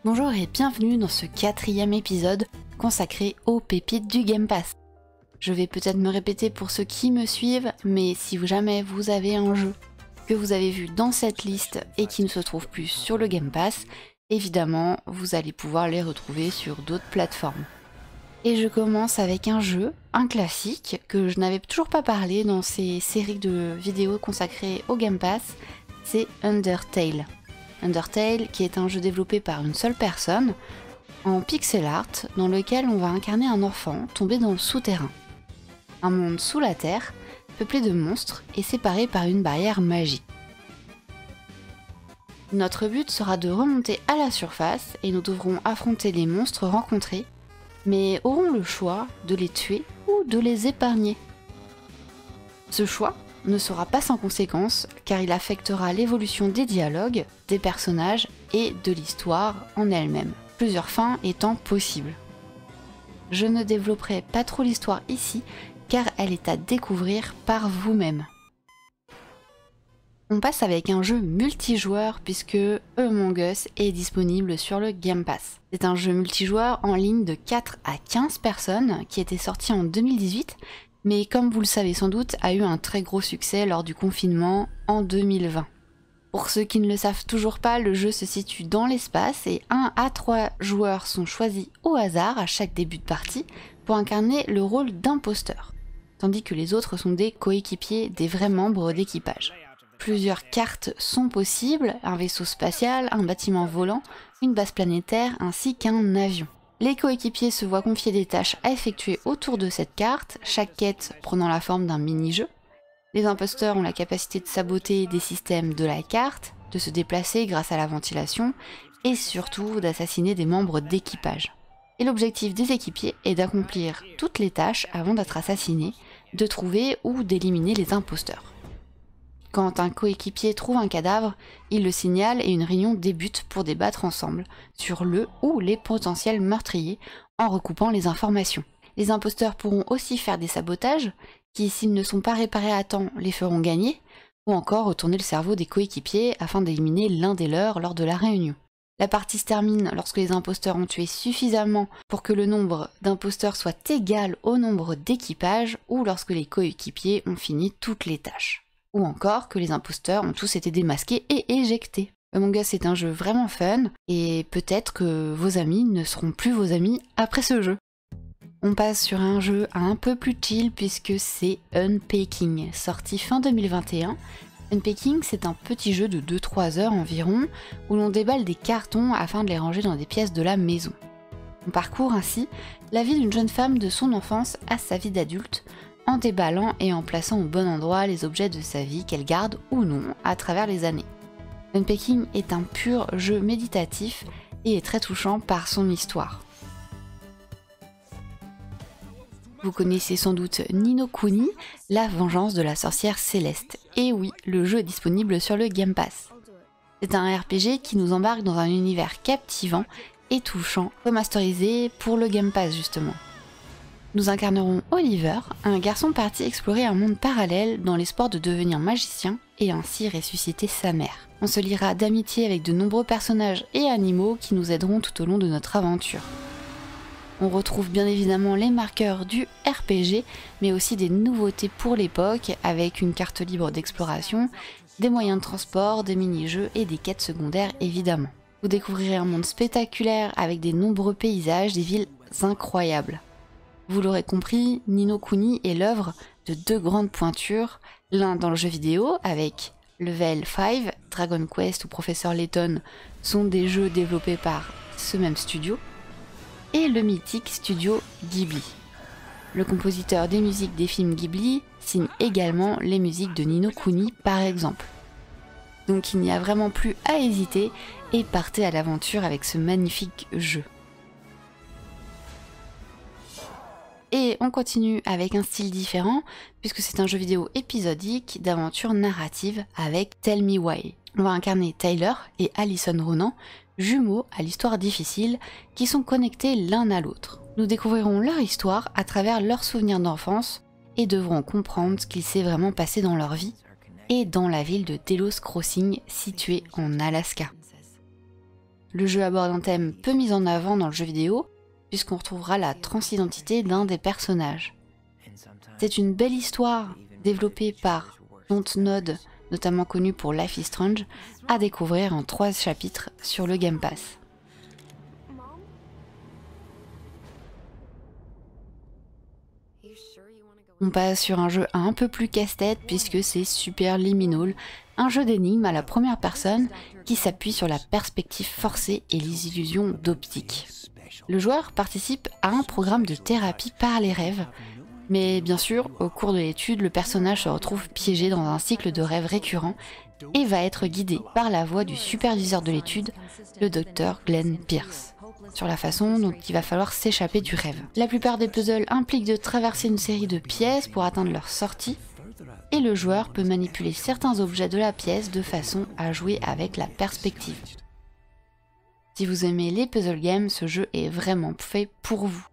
Bonjour et bienvenue dans ce 4e épisode consacré aux pépites du Game Pass. Je vais peut-être me répéter pour ceux qui me suivent, mais si jamais vous avez un jeu que vous avez vu dans cette liste et qui ne se trouve plus sur le Game Pass, évidemment vous allez pouvoir les retrouver sur d'autres plateformes. Et je commence avec un jeu, un classique, que je n'avais toujours pas parlé dans ces séries de vidéos consacrées au Game Pass, c'est Undertale. Undertale, qui est un jeu développé par une seule personne, en pixel art, dans lequel on va incarner un enfant tombé dans le souterrain. Un monde sous la terre, peuplé de monstres et séparé par une barrière magique. Notre but sera de remonter à la surface et nous devrons affronter les monstres rencontrés, mais aurons le choix de les tuer ou de les épargner. Ce choix ne sera pas sans conséquence car il affectera l'évolution des dialogues, des personnages et de l'histoire en elle-même, plusieurs fins étant possibles. Je ne développerai pas trop l'histoire ici car elle est à découvrir par vous-même. On passe avec un jeu multijoueur puisque Among Us est disponible sur le Game Pass. C'est un jeu multijoueur en ligne de 4 à 15 personnes qui était sorti en 2018, mais comme vous le savez sans doute, a eu un très gros succès lors du confinement en 2020. Pour ceux qui ne le savent toujours pas, le jeu se situe dans l'espace et 1 à 3 joueurs sont choisis au hasard à chaque début de partie pour incarner le rôle d'imposteur, tandis que les autres sont des coéquipiers, des vrais membres d'équipage. Plusieurs cartes sont possibles, un vaisseau spatial, un bâtiment volant, une base planétaire ainsi qu'un avion. Les coéquipiers se voient confier des tâches à effectuer autour de cette carte, chaque quête prenant la forme d'un mini-jeu. Les imposteurs ont la capacité de saboter des systèmes de la carte, de se déplacer grâce à la ventilation et surtout d'assassiner des membres d'équipage. Et l'objectif des équipiers est d'accomplir toutes les tâches avant d'être assassinés, de trouver ou d'éliminer les imposteurs. Quand un coéquipier trouve un cadavre, il le signale et une réunion débute pour débattre ensemble sur le ou les potentiels meurtriers en recoupant les informations. Les imposteurs pourront aussi faire des sabotages qui, s'ils ne sont pas réparés à temps, les feront gagner, ou encore retourner le cerveau des coéquipiers afin d'éliminer l'un des leurs lors de la réunion. La partie se termine lorsque les imposteurs ont tué suffisamment pour que le nombre d'imposteurs soit égal au nombre d'équipages ou lorsque les coéquipiers ont fini toutes les tâches. Ou encore que les imposteurs ont tous été démasqués et éjectés. Among Us est un jeu vraiment fun, et peut-être que vos amis ne seront plus vos amis après ce jeu. On passe sur un jeu un peu plus chill puisque c'est Unpacking, sorti fin 2021. Unpacking, c'est un petit jeu de 2-3 heures environ, où l'on déballe des cartons afin de les ranger dans des pièces de la maison. On parcourt ainsi la vie d'une jeune femme de son enfance à sa vie d'adulte, en déballant et en plaçant au bon endroit les objets de sa vie qu'elle garde ou non à travers les années. Unpacking est un pur jeu méditatif et est très touchant par son histoire. Vous connaissez sans doute Ni no Kuni, la vengeance de la sorcière céleste. Et oui, le jeu est disponible sur le Game Pass. C'est un RPG qui nous embarque dans un univers captivant et touchant, remasterisé pour le Game Pass justement. Nous incarnerons Oliver, un garçon parti explorer un monde parallèle dans l'espoir de devenir magicien et ainsi ressusciter sa mère. On se liera d'amitié avec de nombreux personnages et animaux qui nous aideront tout au long de notre aventure. On retrouve bien évidemment les marqueurs du RPG, mais aussi des nouveautés pour l'époque avec une carte libre d'exploration, des moyens de transport, des mini-jeux et des quêtes secondaires évidemment. Vous découvrirez un monde spectaculaire avec des nombreux paysages, des villes incroyables. Vous l'aurez compris, Ni no Kuni est l'œuvre de deux grandes pointures, l'un dans le jeu vidéo avec Level 5, Dragon Quest ou Professeur Layton sont des jeux développés par ce même studio, et le mythique studio Ghibli. Le compositeur des musiques des films Ghibli signe également les musiques de Ni no Kuni par exemple. Donc il n'y a vraiment plus à hésiter et partez à l'aventure avec ce magnifique jeu. Et on continue avec un style différent, puisque c'est un jeu vidéo épisodique d'aventure narrative avec Tell Me Why. On va incarner Tyler et Alison Ronan, jumeaux à l'histoire difficile, qui sont connectés l'un à l'autre. Nous découvrirons leur histoire à travers leurs souvenirs d'enfance et devront comprendre ce qu'il s'est vraiment passé dans leur vie et dans la ville de Delos Crossing située en Alaska. Le jeu aborde un thème peu mis en avant dans le jeu vidéo, puisqu'on retrouvera la transidentité d'un des personnages. C'est une belle histoire développée par Dontnod, notamment connu pour Life is Strange, à découvrir en 3 chapitres sur le Game Pass. On passe sur un jeu un peu plus casse-tête puisque c'est Super Liminal, un jeu d'énigmes à la première personne qui s'appuie sur la perspective forcée et les illusions d'optique. Le joueur participe à un programme de thérapie par les rêves, mais bien sûr, au cours de l'étude, le personnage se retrouve piégé dans un cycle de rêves récurrents et va être guidé par la voix du superviseur de l'étude, le docteur Glenn Pierce, sur la façon dont il va falloir s'échapper du rêve. La plupart des puzzles impliquent de traverser une série de pièces pour atteindre leur sortie, et le joueur peut manipuler certains objets de la pièce de façon à jouer avec la perspective. Si vous aimez les puzzle games, ce jeu est vraiment fait pour vous.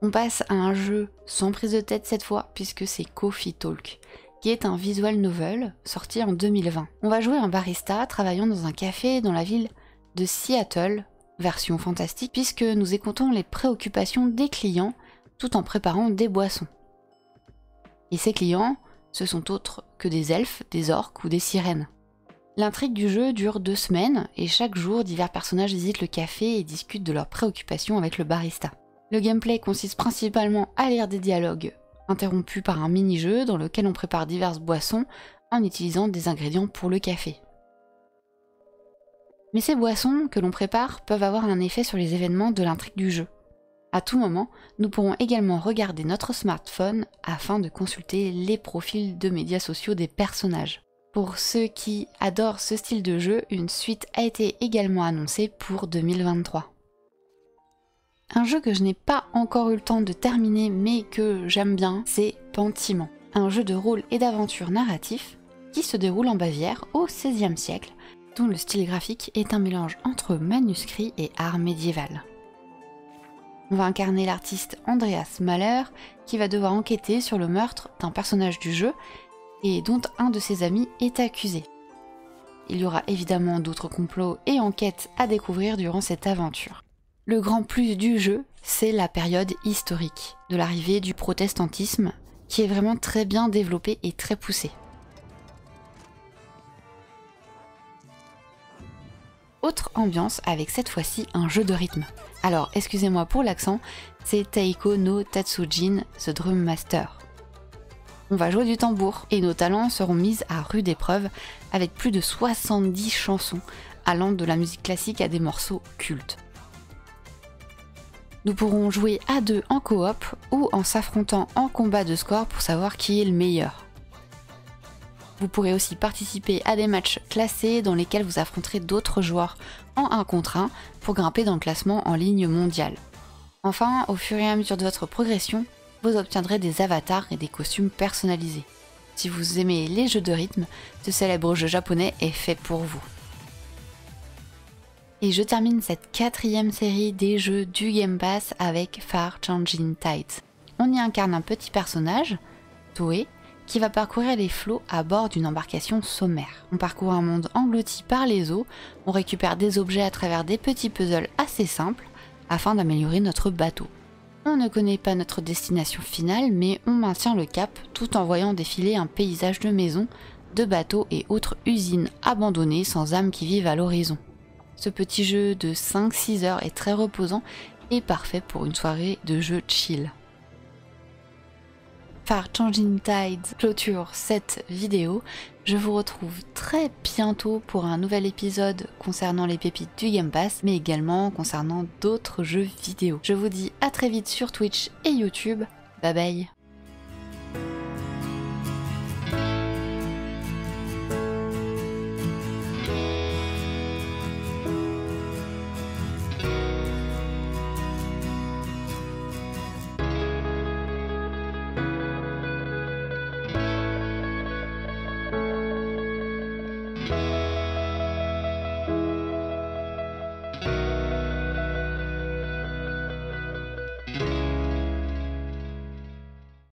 On passe à un jeu sans prise de tête cette fois, puisque c'est Coffee Talk, qui est un visual novel sorti en 2020. On va jouer un barista travaillant dans un café dans la ville de Seattle, version fantastique, puisque nous écoutons les préoccupations des clients tout en préparant des boissons. Et ces clients, ce sont autres que des elfes, des orques ou des sirènes. L'intrigue du jeu dure 2 semaines et chaque jour, divers personnages visitent le café et discutent de leurs préoccupations avec le barista. Le gameplay consiste principalement à lire des dialogues, interrompus par un mini-jeu dans lequel on prépare diverses boissons en utilisant des ingrédients pour le café. Mais ces boissons que l'on prépare peuvent avoir un effet sur les événements de l'intrigue du jeu. À tout moment, nous pourrons également regarder notre smartphone afin de consulter les profils de médias sociaux des personnages. Pour ceux qui adorent ce style de jeu, une suite a été également annoncée pour 2023. Un jeu que je n'ai pas encore eu le temps de terminer mais que j'aime bien, c'est Pentiment, un jeu de rôle et d'aventure narratif qui se déroule en Bavière au XVIe siècle, dont le style graphique est un mélange entre manuscrit et art médiéval. On va incarner l'artiste Andreas Mahler qui va devoir enquêter sur le meurtre d'un personnage du jeu et dont un de ses amis est accusé. Il y aura évidemment d'autres complots et enquêtes à découvrir durant cette aventure. Le grand plus du jeu, c'est la période historique de l'arrivée du protestantisme qui est vraiment très bien développée et très poussée. Autre ambiance avec cette fois-ci un jeu de rythme. Alors excusez-moi pour l'accent, c'est Taiko no Tatsujin, The Drum Master. On va jouer du tambour et nos talents seront mis à rude épreuve avec plus de 70 chansons allant de la musique classique à des morceaux cultes. Nous pourrons jouer à 2 en coop ou en s'affrontant en combat de score pour savoir qui est le meilleur. Vous pourrez aussi participer à des matchs classés dans lesquels vous affronterez d'autres joueurs en 1 contre 1 pour grimper dans le classement en ligne mondial. Enfin, au fur et à mesure de votre progression, vous obtiendrez des avatars et des costumes personnalisés. Si vous aimez les jeux de rythme, ce célèbre jeu japonais est fait pour vous. Et je termine cette 4e série des jeux du Game Pass avec Far Changing Tides. On y incarne un petit personnage, Toei, qui va parcourir les flots à bord d'une embarcation sommaire. On parcourt un monde englouti par les eaux, on récupère des objets à travers des petits puzzles assez simples afin d'améliorer notre bateau. On ne connaît pas notre destination finale, mais on maintient le cap tout en voyant défiler un paysage de maisons, de bateaux et autres usines abandonnées sans âme qui vivent à l'horizon. Ce petit jeu de 5-6 heures est très reposant et parfait pour une soirée de jeu chill. Far Changing Tides clôture cette vidéo. Je vous retrouve très bientôt pour un nouvel épisode concernant les pépites du Game Pass, mais également concernant d'autres jeux vidéo. Je vous dis à très vite sur Twitch et YouTube. Bye bye.